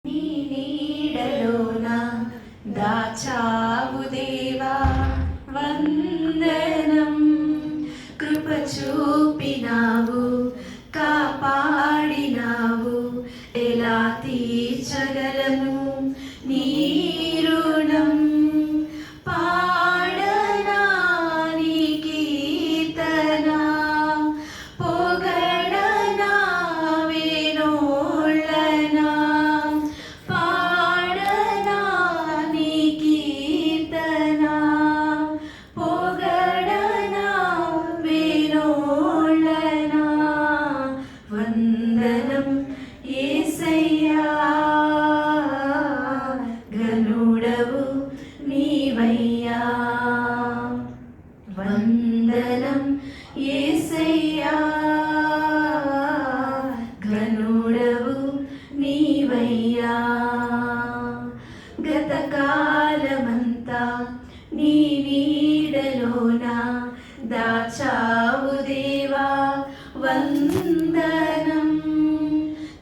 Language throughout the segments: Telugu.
నీ నీడలోన దాచావు దేవా వందనం. కృప చూపినావు, కాపాడినావు, ఎలా తీర్చగలను నీ రుణం. పాడనా నీ కీర్తన, పొగడనా వేణోళ్ళనా. పాడనా నీ కీర్తన, పొగడనా వేణోళ్ళనా. వందనం యేసయ్యా, ఘనుడవు నీవయ్యా. వందనం యేసయ్యా, ఘనుడవు నీవయ్యా. గతకాలమంతా నీ నీడలోన దాచావు దేవా వందనం.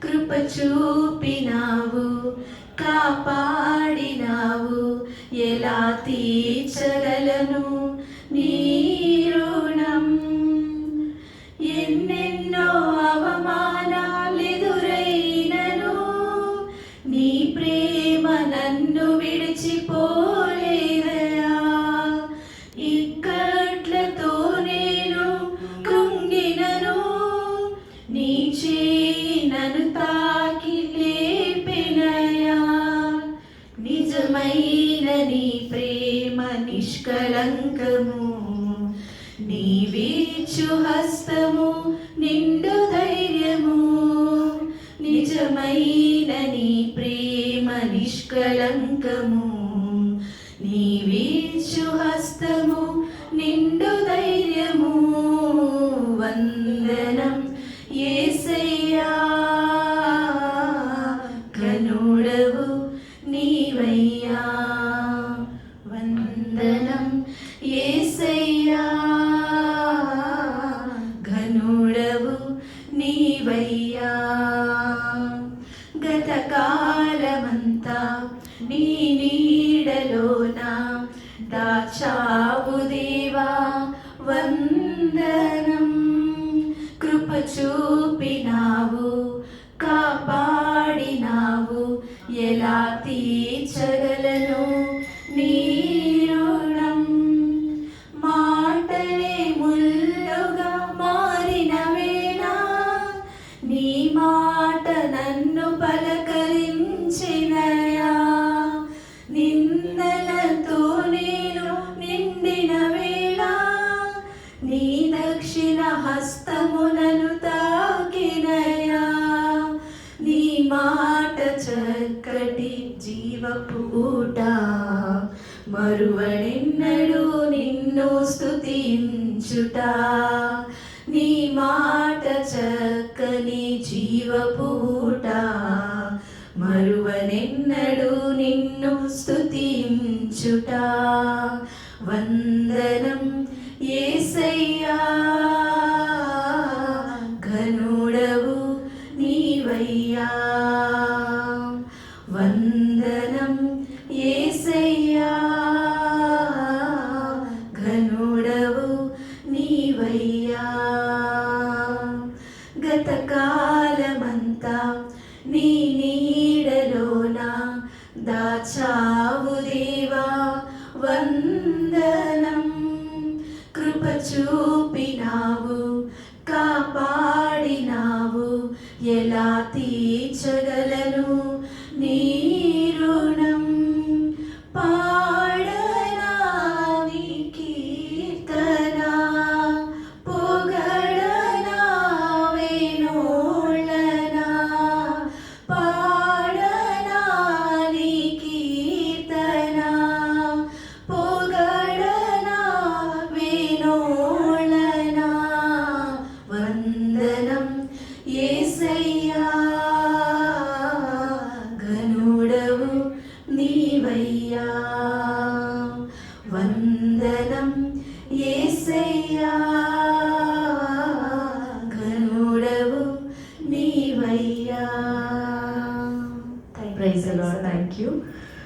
కృప చూపినావు, కాపాడినావు, ఎలా తీర్చగలను నీ రుణం. ఎన్నెన్నో అవమానాలెదురైనను నీ ప్రేమ నన్ను విడిచిపోలేదయా. ఇక్కట్లతో నేను కృంగినను, నీ చేయి నన్ను తాకి లేపెనయా. నిజమైన నీ ప్రేమ నిష్కళంకము, నీవిచ్చు హస్తము నిండు ధైర్యము. నిజమైన నీ ప్రేమ నిష్కళంకము, నీవిచ్చు హస్తము నిండు ధైర్యము. వందనం యేసయ్యా, ఘనుడవు నీవయ్యా. వందనం యేసయ్యా, ఘనుడవు నీవయ్యా. గతకాలమంతా నీ నీడలోన దాచావు దేవా వందనం. కృప చూపినావు, కాపాడినావు, ఎలా తీర్చగలను నీ రుణం. మాటలే ముల్లుగా మారిన వేళ, నీ మాట నన్ను పలకరించినయా. నిందలతో నేను నిండిన వేళ, నీ దక్షిణ హస్తమునను తాకినయా. నీ మాట చక్కటి జీవపు ఊట, మరువనెన్నడు నిన్ను స్తుతించుట. నీ మాట చక్కని జీవపు ఊట, మరువనెన్నడు నిన్ను స్తుతించుట. వందనం యేసయ్యా, ఘనుడవు నీవయ్యా. వందనం యేసయ్యా, ఘనుడవు నీవయ్యా. గతకాలమంతా నీ నీడలోన దాచావు దేవా వందనం. కృప చూపినావు, కాపాడినావు, ఎలా తీర్చగలను నీ రుణం. పాడనా నీ కీర్తన, పొగడనా వేణోళ్ళనా. పాడనా నీ కీర్తన, పొగడనా వేణోళ్ళనా. Praise thank you.